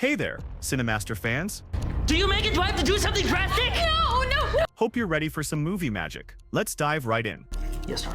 Hey there, Cinemaster fans. Do you make it? Do I have to do something drastic? No! Hope you're ready for some movie magic. Let's dive right in. Yes, sir.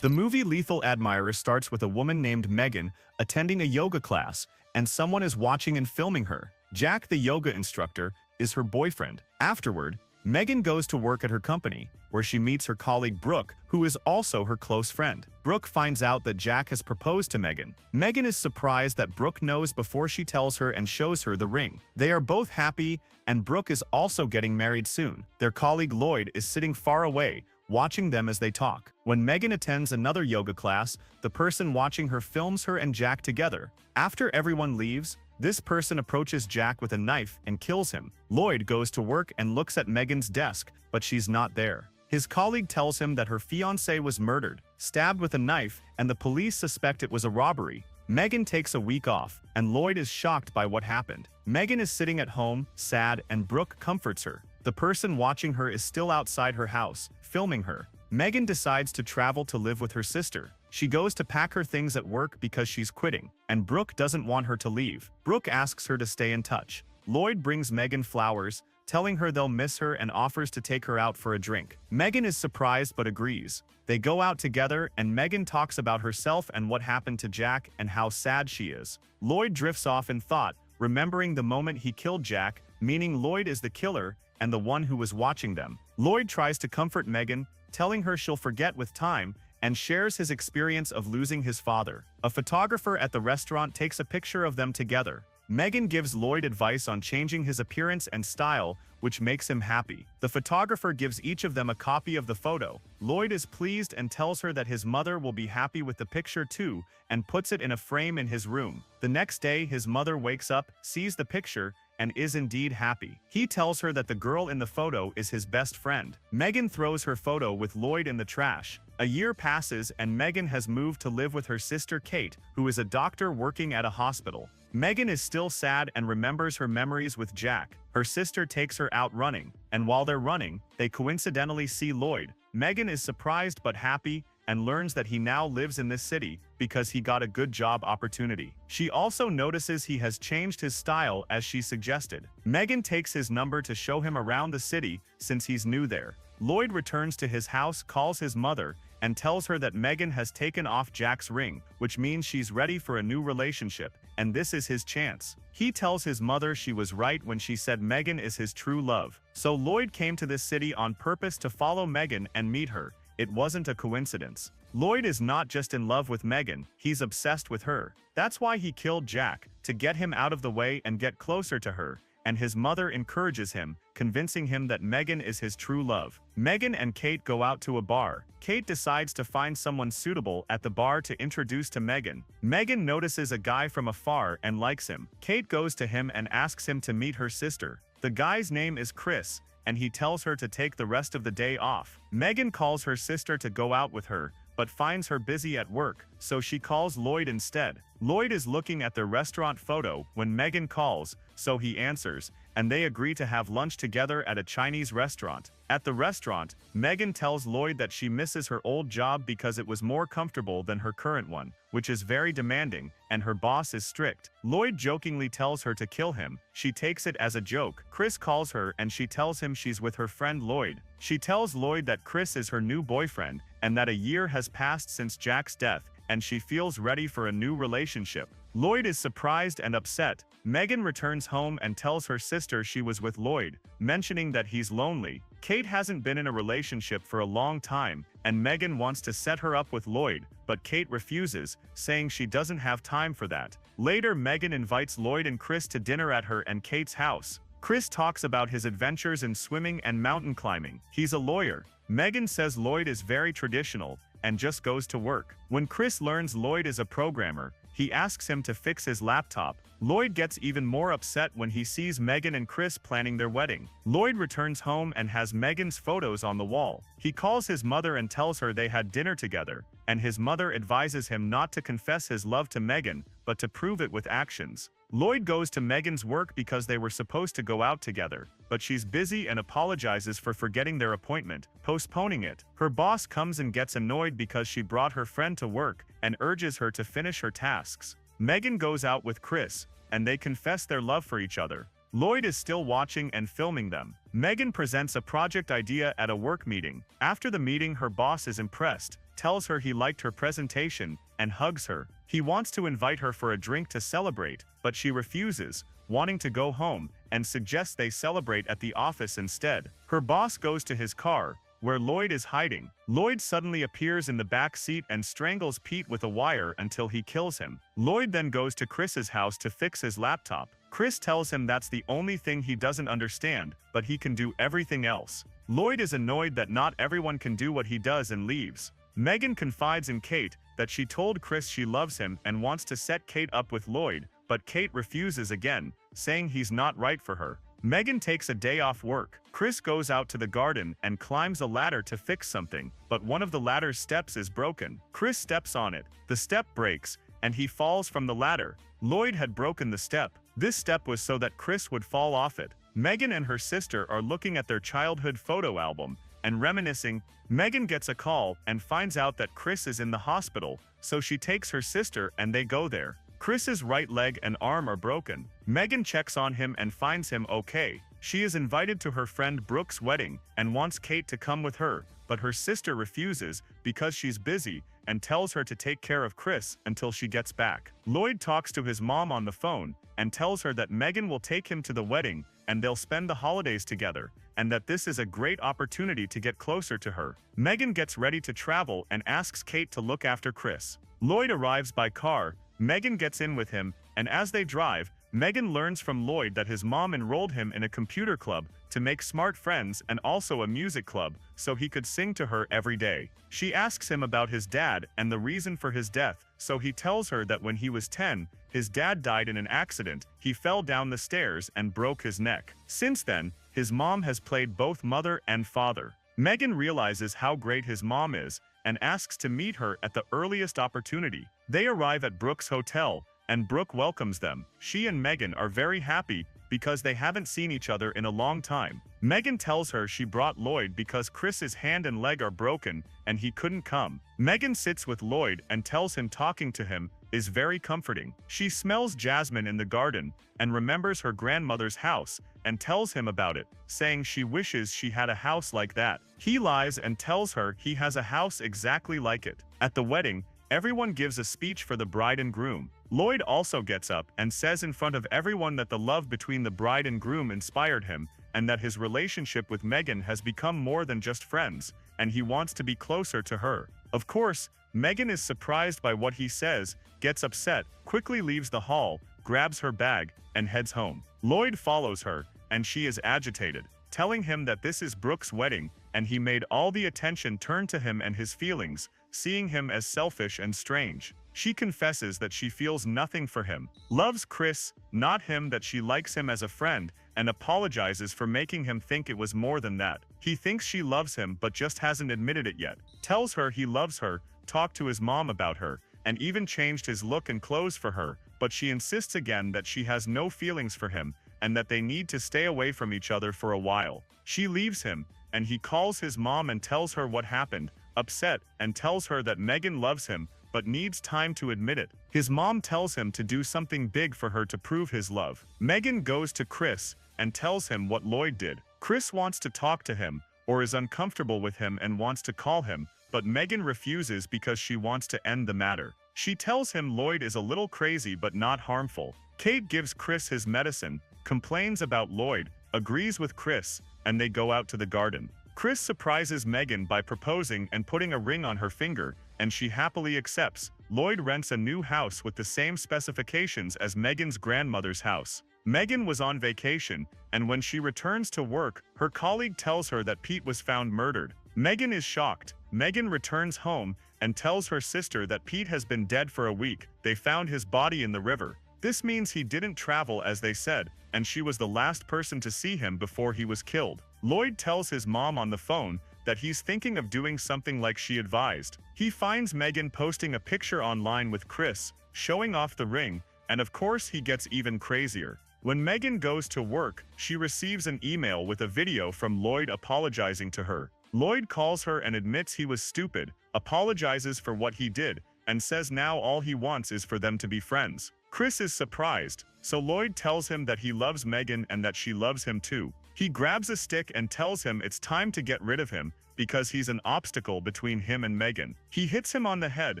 The movie Lethal Admirer starts with a woman named Megan attending a yoga class, and someone is watching and filming her. Jack, the yoga instructor, is her boyfriend. Afterward, Megan goes to work at her company, where she meets her colleague Brooke, who is also her close friend. Brooke finds out that Jack has proposed to Megan. Megan is surprised that Brooke knows before she tells her and shows her the ring. They are both happy, and Brooke is also getting married soon. Their colleague Lloyd is sitting far away, watching them as they talk. When Megan attends another yoga class, the person watching her films her and Jack together. After everyone leaves, this person approaches Jack with a knife and kills him. Lloyd goes to work and looks at Megan's desk, but she's not there. His colleague tells him that her fiancé was murdered, stabbed with a knife, and the police suspect it was a robbery. Megan takes a week off, and Lloyd is shocked by what happened. Megan is sitting at home, sad, and Brooke comforts her. The person watching her is still outside her house, filming her. Megan decides to travel to live with her sister. She goes to pack her things at work because she's quitting, and Brooke doesn't want her to leave. Brooke asks her to stay in touch. Lloyd brings Megan flowers, telling her they'll miss her and offers to take her out for a drink. Megan is surprised but agrees. They go out together, and Megan talks about herself and what happened to Jack and how sad she is. Lloyd drifts off in thought, remembering the moment he killed Jack, meaning Lloyd is the killer and the one who was watching them. Lloyd tries to comfort Megan, telling her she'll forget with time, and shares his experience of losing his father. A photographer at the restaurant takes a picture of them together. Megan gives Lloyd advice on changing his appearance and style, which makes him happy. The photographer gives each of them a copy of the photo. Lloyd is pleased and tells her that his mother will be happy with the picture too, and puts it in a frame in his room. The next day, his mother wakes up, sees the picture, and is indeed happy. He tells her that the girl in the photo is his best friend. Megan throws her photo with Lloyd in the trash. A year passes, and Megan has moved to live with her sister Kate, who is a doctor working at a hospital. Megan is still sad and remembers her memories with Jack. Her sister takes her out running, and while they're running, they coincidentally see Lloyd. Megan is surprised but happy, and learns that he now lives in this city because he got a good job opportunity. She also notices he has changed his style as she suggested. Megan takes his number to show him around the city since he's new there. Lloyd returns to his house, calls his mother, and tells her that Megan has taken off Jack's ring, which means she's ready for a new relationship, and this is his chance. He tells his mother she was right when she said Megan is his true love. So Lloyd came to this city on purpose to follow Megan and meet her. It wasn't a coincidence. Lloyd is not just in love with Megan, he's obsessed with her. That's why he killed Jack, to get him out of the way and get closer to her, and his mother encourages him, convincing him that Megan is his true love. Megan and Kate go out to a bar. Kate decides to find someone suitable at the bar to introduce to Megan. Megan notices a guy from afar and likes him. Kate goes to him and asks him to meet her sister. The guy's name is Chris, and he tells her to take the rest of the day off. Megan calls her sister to go out with her, but finds her busy at work, so she calls Lloyd instead. Lloyd is looking at their restaurant photo when Megan calls, so he answers, and they agree to have lunch together at a Chinese restaurant. At the restaurant, Megan tells Lloyd that she misses her old job because it was more comfortable than her current one, which is very demanding, and her boss is strict. Lloyd jokingly tells her to kill him. She takes it as a joke. Chris calls her and she tells him she's with her friend Lloyd. She tells Lloyd that Chris is her new boyfriend, and that a year has passed since Jack's death, and she feels ready for a new relationship. Lloyd is surprised and upset. Megan returns home and tells her sister she was with Lloyd, mentioning that he's lonely. Kate hasn't been in a relationship for a long time, and Megan wants to set her up with Lloyd, but Kate refuses, saying she doesn't have time for that. Later, Megan invites Lloyd and Chris to dinner at her and Kate's house. Chris talks about his adventures in swimming and mountain climbing. He's a lawyer. Megan says Lloyd is very traditional, and just goes to work. When Chris learns Lloyd is a programmer, he asks him to fix his laptop. Lloyd gets even more upset when he sees Megan and Chris planning their wedding. Lloyd returns home and has Megan's photos on the wall. He calls his mother and tells her they had dinner together, and his mother advises him not to confess his love to Megan, but to prove it with actions. Lloyd goes to Megan's work because they were supposed to go out together, but she's busy and apologizes for forgetting their appointment, postponing it. Her boss comes and gets annoyed because she brought her friend to work and urges her to finish her tasks. Megan goes out with Chris, and they confess their love for each other. Lloyd is still watching and filming them. Megan presents a project idea at a work meeting. After the meeting, her boss is impressed, tells her he liked her presentation, and hugs her. He wants to invite her for a drink to celebrate, but she refuses, wanting to go home, and suggests they celebrate at the office instead. Her boss goes to his car, where Lloyd is hiding. Lloyd suddenly appears in the back seat and strangles Pete with a wire until he kills him. Lloyd then goes to Chris's house to fix his laptop. Chris tells him that's the only thing he doesn't understand, but he can do everything else. Lloyd is annoyed that not everyone can do what he does and leaves. Megan confides in Kate that she told Chris she loves him and wants to set Kate up with Lloyd, but Kate refuses again, saying he's not right for her. Megan takes a day off work. Chris goes out to the garden and climbs a ladder to fix something, but one of the ladder's steps is broken. Chris steps on it. The step breaks, and he falls from the ladder. Lloyd had broken the step. This step was so that Chris would fall off it. Megan and her sister are looking at their childhood photo album and reminiscing. Megan gets a call and finds out that Chris is in the hospital, so she takes her sister and they go there. Chris's right leg and arm are broken. Megan checks on him and finds him okay. She is invited to her friend Brooke's wedding and wants Kate to come with her, but her sister refuses because she's busy and tells her to take care of Chris until she gets back. Lloyd talks to his mom on the phone and tells her that Megan will take him to the wedding and they'll spend the holidays together, and that this is a great opportunity to get closer to her. Megan gets ready to travel and asks Kate to look after Chris. Lloyd arrives by car. Megan gets in with him, and as they drive, Megan learns from Lloyd that his mom enrolled him in a computer club to make smart friends and also a music club so he could sing to her every day. She asks him about his dad and the reason for his death, so he tells her that when he was 10, his dad died in an accident. He fell down the stairs and broke his neck. Since then, his mom has played both mother and father. Megan realizes how great his mom is and asks to meet her at the earliest opportunity. They arrive at Brooke's hotel, and Brooke welcomes them. She and Megan are very happy because they haven't seen each other in a long time. Megan tells her she brought Lloyd because Chris's hand and leg are broken and he couldn't come. Megan sits with Lloyd and tells him talking to him is very comforting. She smells jasmine in the garden and remembers her grandmother's house and tells him about it, saying she wishes she had a house like that. He lies and tells her he has a house exactly like it. At the wedding, everyone gives a speech for the bride and groom. Lloyd also gets up and says in front of everyone that the love between the bride and groom inspired him and that his relationship with Megan has become more than just friends, and he wants to be closer to her. Of course, Megan is surprised by what he says, gets upset, quickly leaves the hall, grabs her bag, and heads home. Lloyd follows her, and she is agitated, telling him that this is Brooke's wedding, and he made all the attention turn to him and his feelings, seeing him as selfish and strange. She confesses that she feels nothing for him, loves Chris, not him, that she likes him as a friend, and apologizes for making him think it was more than that. He thinks she loves him but just hasn't admitted it yet. Tells her he loves her, talked to his mom about her, and even changed his look and clothes for her, but she insists again that she has no feelings for him, and that they need to stay away from each other for a while. She leaves him, and he calls his mom and tells her what happened, upset, and tells her that Megan loves him, but needs time to admit it. His mom tells him to do something big for her to prove his love. Megan goes to Chris and tells him what Lloyd did. Chris wants to talk to him, or is uncomfortable with him and wants to call him, but Megan refuses because she wants to end the matter. She tells him Lloyd is a little crazy but not harmful. Kate gives Chris his medicine, complains about Lloyd, agrees with Chris, and they go out to the garden. Chris surprises Megan by proposing and putting a ring on her finger, and she happily accepts. Lloyd rents a new house with the same specifications as Megan's grandmother's house. Megan was on vacation, and when she returns to work, her colleague tells her that Pete was found murdered. Megan is shocked. Megan returns home and tells her sister that Pete has been dead for a week. They found his body in the river. This means he didn't travel as they said, and she was the last person to see him before he was killed. Lloyd tells his mom on the phone that he's thinking of doing something like she advised. He finds Megan posting a picture online with Chris, showing off the ring, and of course he gets even crazier. When Megan goes to work, she receives an email with a video from Lloyd apologizing to her. Lloyd calls her and admits he was stupid, apologizes for what he did, and says now all he wants is for them to be friends. Chris is surprised, so Lloyd tells him that he loves Megan and that she loves him too. He grabs a stick and tells him it's time to get rid of him because he's an obstacle between him and Megan. He hits him on the head,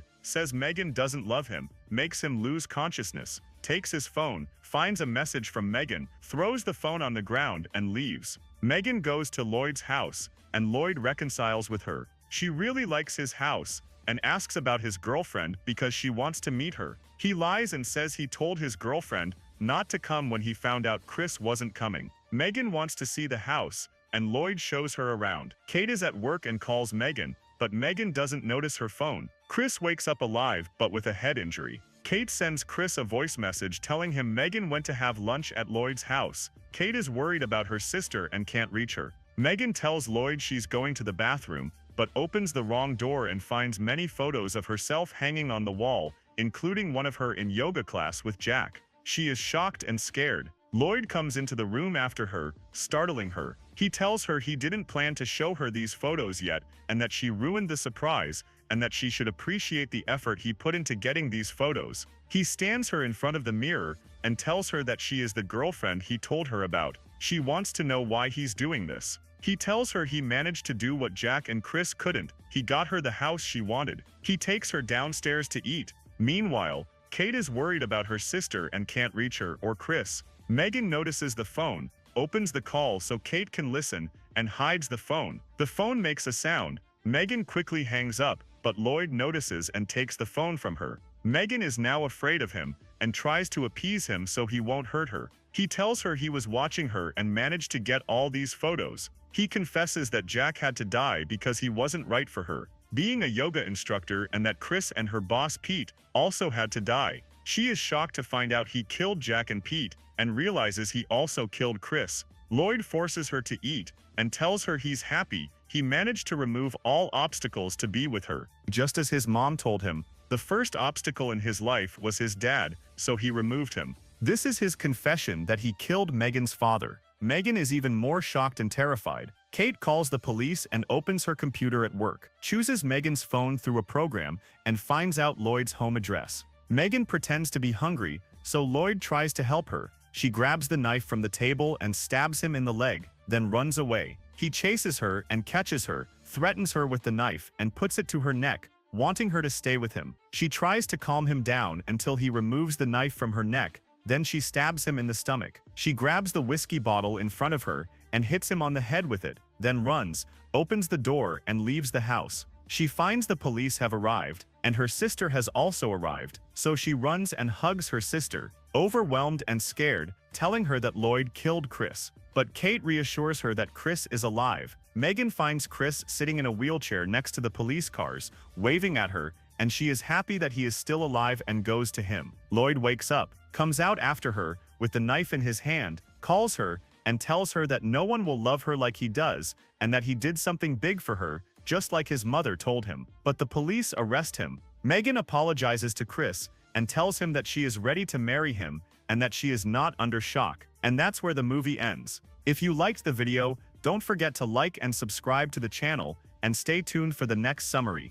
says Megan doesn't love him, makes him lose consciousness, takes his phone, finds a message from Megan, throws the phone on the ground and leaves. Megan goes to Lloyd's house, and Lloyd reconciles with her. She really likes his house and asks about his girlfriend because she wants to meet her. He lies and says he told his girlfriend not to come when he found out Chris wasn't coming. Megan wants to see the house, and Lloyd shows her around. Kate is at work and calls Megan, but Megan doesn't notice her phone. Chris wakes up alive but with a head injury. Kate sends Chris a voice message telling him Megan went to have lunch at Lloyd's house. Kate is worried about her sister and can't reach her. Megan tells Lloyd she's going to the bathroom, but opens the wrong door and finds many photos of herself hanging on the wall, including one of her in yoga class with Jack. She is shocked and scared. Lloyd comes into the room after her, startling her. He tells her he didn't plan to show her these photos yet, and that she ruined the surprise, and that she should appreciate the effort he put into getting these photos. He stands her in front of the mirror and tells her that she is the girlfriend he told her about. She wants to know why he's doing this. He tells her he managed to do what Jack and Chris couldn't. He got her the house she wanted. He takes her downstairs to eat. Meanwhile, Kate is worried about her sister and can't reach her or Chris. Megan notices the phone, opens the call so Kate can listen, and hides the phone. The phone makes a sound. Megan quickly hangs up, but Lloyd notices and takes the phone from her. Megan is now afraid of him and tries to appease him so he won't hurt her. He tells her he was watching her and managed to get all these photos. He confesses that Jack had to die because he wasn't right for her, being a yoga instructor, and that Chris and her boss Pete also had to die. She is shocked to find out he killed Jack and Pete, and realizes he also killed Chris. Lloyd forces her to eat, and tells her he's happy he managed to remove all obstacles to be with her. Just as his mom told him, the first obstacle in his life was his dad, so he removed him. This is his confession that he killed Megan's father. Megan is even more shocked and terrified. Kate calls the police and opens her computer at work, chooses Megan's phone through a program, and finds out Lloyd's home address. Megan pretends to be hungry, so Lloyd tries to help her. She grabs the knife from the table and stabs him in the leg, then runs away. He chases her and catches her, threatens her with the knife, and puts it to her neck, wanting her to stay with him. She tries to calm him down until he removes the knife from her neck, then she stabs him in the stomach. She grabs the whiskey bottle in front of her and hits him on the head with it, then runs, opens the door, and leaves the house. She finds the police have arrived, and her sister has also arrived, so she runs and hugs her sister, overwhelmed and scared, telling her that Lloyd killed Chris. But Kate reassures her that Chris is alive. Megan finds Chris sitting in a wheelchair next to the police cars, waving at her, and she is happy that he is still alive and goes to him. Lloyd wakes up, comes out after her with the knife in his hand, calls her, and tells her that no one will love her like he does, and that he did something big for her, just like his mother told him. But the police arrest him. Megan apologizes to Chris and tells him that she is ready to marry him and that she is not under shock. And that's where the movie ends. If you liked the video, don't forget to like and subscribe to the channel, and stay tuned for the next summary.